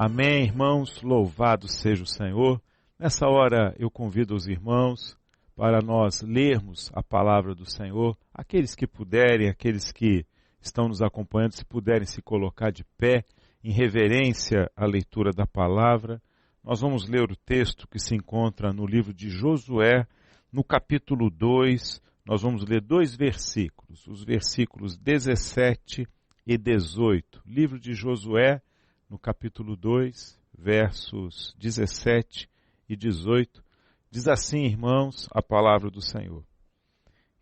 Amém, irmãos, louvado seja o Senhor. Nessa hora eu convido os irmãos para nós lermos a palavra do Senhor. Aqueles que puderem, aqueles que estão nos acompanhando, se puderem se colocar de pé em reverência à leitura da palavra. Nós vamos ler o texto que se encontra no livro de Josué, no capítulo 2. Nós vamos ler 2 versículos, os versículos 17 e 18. Livro de Josué, no capítulo 2, versos 17 e 18, diz assim, irmãos, a palavra do Senhor.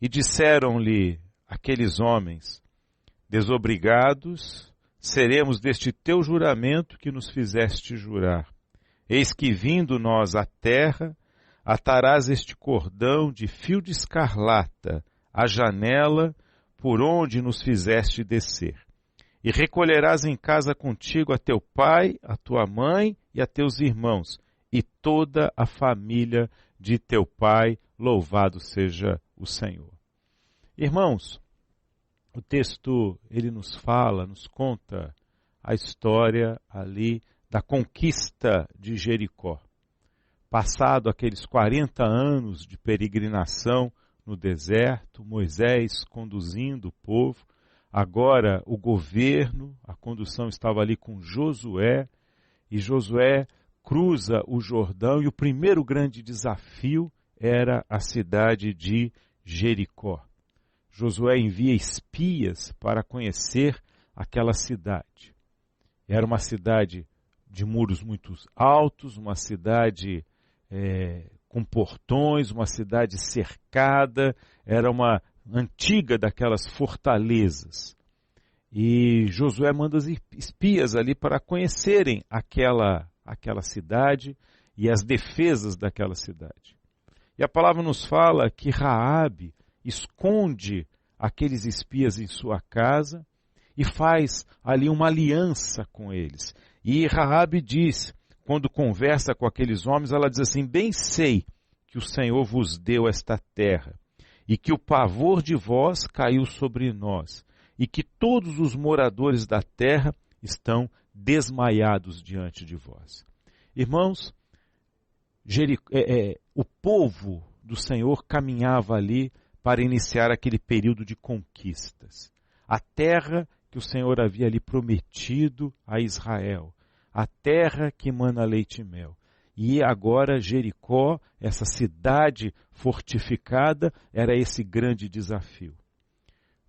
E disseram-lhe aqueles homens, desobrigados seremos deste teu juramento que nos fizeste jurar. Eis que vindo nós à terra, atarás este cordão de fio de escarlata à janela por onde nos fizeste descer. E recolherás em casa contigo a teu pai, a tua mãe e a teus irmãos, e toda a família de teu pai, louvado seja o Senhor. Irmãos, o texto, ele nos fala, nos conta a história ali da conquista de Jericó. Passado aqueles 40 anos de peregrinação no deserto, Moisés conduzindo o povo, agora o governo, a condução estava ali com Josué, e Josué cruza o Jordão, e o primeiro grande desafio era a cidade de Jericó. Josué envia espias para conhecer aquela cidade. Era uma cidade de muros muito altos, uma cidade com portões, uma cidade cercada, era uma antiga daquelas fortalezas. E Josué manda os espias ali para conhecerem aquela cidade e as defesas daquela cidade. E a palavra nos fala que Raabe esconde aqueles espias em sua casa e faz ali uma aliança com eles. E Raabe diz, quando conversa com aqueles homens, ela diz assim, bem sei que o Senhor vos deu esta terra, e que o pavor de vós caiu sobre nós, e que todos os moradores da terra estão desmaiados diante de vós. Irmãos, o povo do Senhor caminhava ali para iniciar aquele período de conquistas. A terra que o Senhor havia ali prometido a Israel, a terra que emana leite e mel. E agora Jericó, essa cidade fortificada, era esse grande desafio.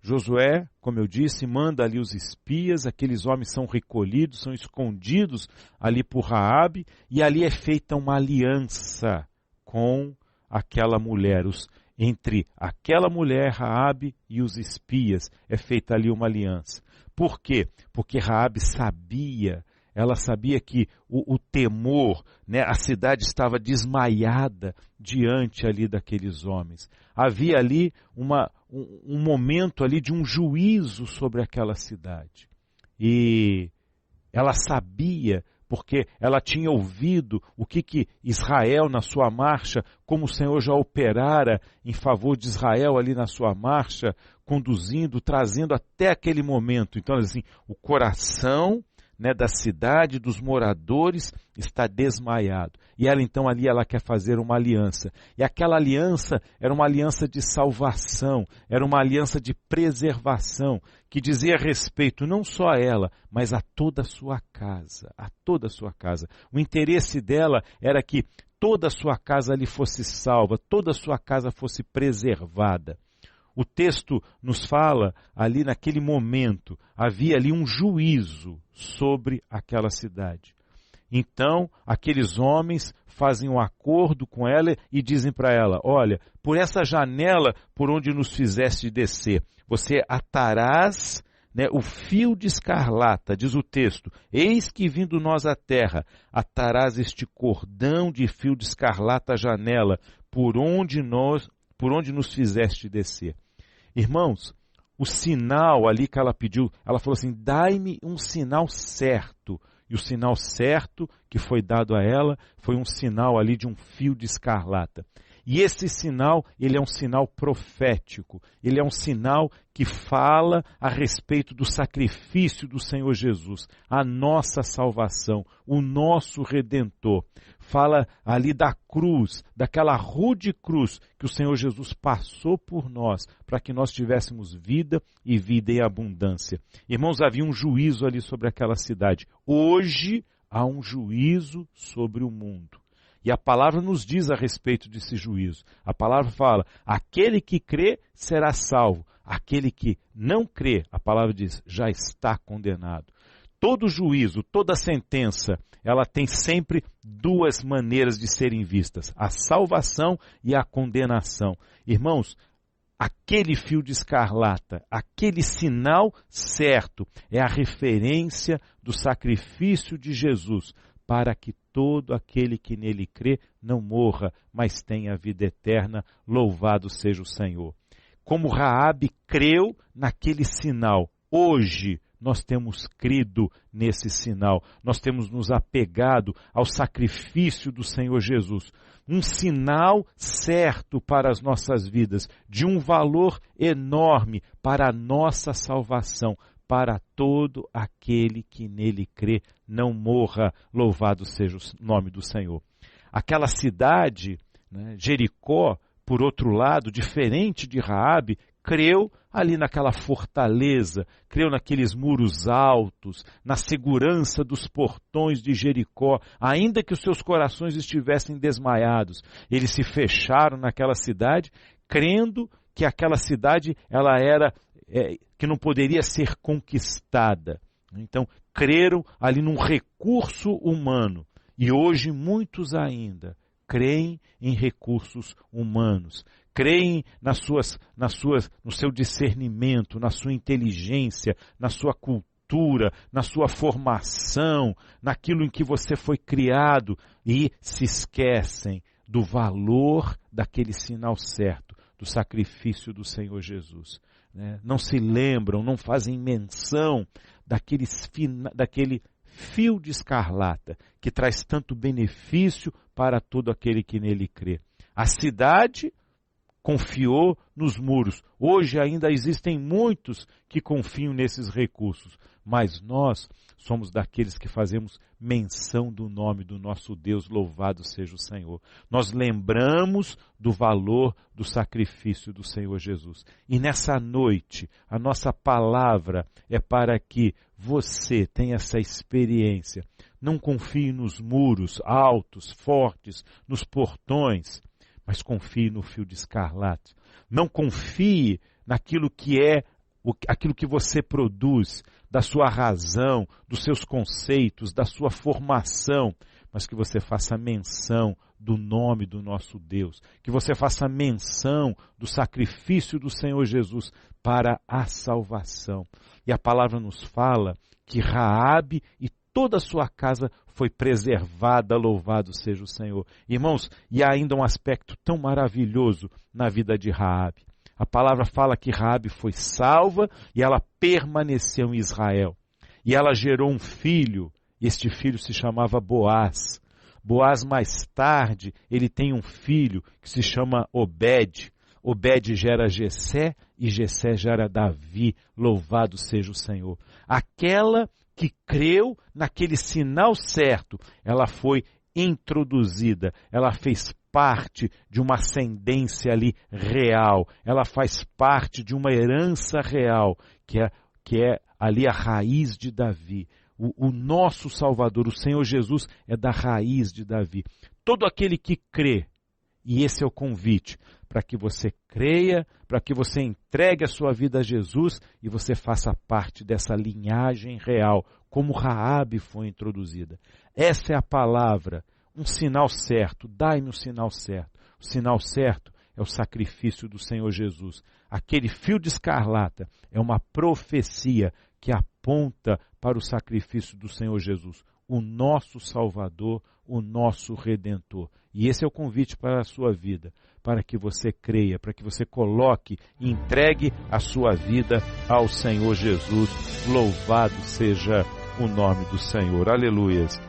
Josué, como eu disse, manda ali os espias, aqueles homens são recolhidos, são escondidos ali por Raabe, e ali é feita uma aliança com aquela mulher, entre aquela mulher, Raabe, e os espias, é feita ali uma aliança. Por quê? Porque Raabe sabia, ela sabia que o temor, né, a cidade estava desmaiada diante ali daqueles homens. Havia ali um momento ali de um juízo sobre aquela cidade. E ela sabia, porque ela tinha ouvido o que Israel na sua marcha, como o Senhor já operara em favor de Israel ali na sua marcha, conduzindo, trazendo até aquele momento. Então, assim, o coração, né, da cidade, dos moradores, está desmaiado. E ela então ali ela quer fazer uma aliança. E aquela aliança era uma aliança de salvação, era uma aliança de preservação, que dizia respeito não só a ela, mas a toda a sua casa, a toda a sua casa. O interesse dela era que toda a sua casa ali fosse salva, toda a sua casa fosse preservada. O texto nos fala, ali naquele momento, havia ali um juízo sobre aquela cidade. Então, aqueles homens fazem um acordo com ela e dizem para ela, olha, por essa janela por onde nos fizeste descer, você atarás, né, o fio de escarlata, diz o texto, eis que vindo nós à terra, atarás este cordão de fio de escarlata à janela por onde nos fizeste descer. Irmãos, o sinal ali que ela pediu, ela falou assim, dai-me um sinal certo. E o sinal certo que foi dado a ela foi um sinal ali de um fio de escarlata. E esse sinal, ele é um sinal profético. Ele é um sinal que fala a respeito do sacrifício do Senhor Jesus, a nossa salvação, o nosso Redentor. Fala ali da cruz, daquela rude cruz que o Senhor Jesus passou por nós, para que nós tivéssemos vida e vida em abundância. Irmãos, havia um juízo ali sobre aquela cidade. Hoje há um juízo sobre o mundo. E a palavra nos diz a respeito desse juízo. A palavra fala, aquele que crê será salvo. Aquele que não crê, a palavra diz, já está condenado. Todo juízo, toda sentença, ela tem sempre duas maneiras de serem vistas. A salvação e a condenação. Irmãos, aquele fio de escarlata, aquele sinal certo, é a referência do sacrifício de Jesus, para que todo aquele que nele crê não morra, mas tenha vida eterna. Louvado seja o Senhor. Como Raabe creu naquele sinal, hoje nós temos crido nesse sinal, nós temos nos apegado ao sacrifício do Senhor Jesus. Um sinal certo para as nossas vidas, de um valor enorme para a nossa salvação, para todo aquele que nele crê, não morra, louvado seja o nome do Senhor. Aquela cidade, Jericó, por outro lado, diferente de Raabe, creu ali naquela fortaleza, creu naqueles muros altos, na segurança dos portões de Jericó, ainda que os seus corações estivessem desmaiados. Eles se fecharam naquela cidade, crendo que aquela cidade ela era que não poderia ser conquistada. Então, creram ali num recurso humano. E hoje muitos ainda creem em recursos humanos. Creem no seu discernimento, na sua inteligência, na sua cultura, na sua formação, naquilo em que você foi criado e se esquecem do valor daquele sinal certo, do sacrifício do Senhor Jesus. Não se lembram, não fazem menção daquele fio de escarlata que traz tanto benefício para todo aquele que nele crê. A cidade confiou nos muros. Hoje ainda existem muitos que confiam nesses recursos, mas nós somos daqueles que fazemos menção do nome do nosso Deus, louvado seja o Senhor. Nós lembramos do valor do sacrifício do Senhor Jesus. E nessa noite, a nossa palavra é para que você tenha essa experiência. Não confie nos muros altos, fortes, nos portões, mas confie no fio de escarlate. Não confie naquilo que aquilo que você produz, da sua razão, dos seus conceitos, da sua formação, mas que você faça menção do nome do nosso Deus, que você faça menção do sacrifício do Senhor Jesus para a salvação. E a palavra nos fala que Raabe e toda a sua casa foi preservada, louvado seja o Senhor. Irmãos, e há ainda um aspecto tão maravilhoso na vida de Raabe. A palavra fala que Raabe foi salva e ela permaneceu em Israel. E ela gerou um filho, e este filho se chamava Boaz. Boaz, mais tarde, ele tem um filho que se chama Obed. Obed gera Jessé e Jessé gera Davi. Louvado seja o Senhor. Aquela que creu naquele sinal certo, ela foi introduzida, ela fez parte de uma ascendência ali real, ela faz parte de uma herança real, que é ali a raiz de Davi. O nosso Salvador, o Senhor Jesus, é da raiz de Davi. Todo aquele que crê, e esse é o convite, para que você creia, para que você entregue a sua vida a Jesus e você faça parte dessa linhagem real, como Raabe foi introduzida. Essa é a palavra, um sinal certo, dai-me o sinal certo. O sinal certo é o sacrifício do Senhor Jesus. Aquele fio de escarlata é uma profecia que aponta para o sacrifício do Senhor Jesus, o nosso Salvador, o nosso Redentor. E esse é o convite para a sua vida, para que você creia, para que você coloque e entregue a sua vida ao Senhor Jesus. Louvado seja o nome do Senhor. Aleluias.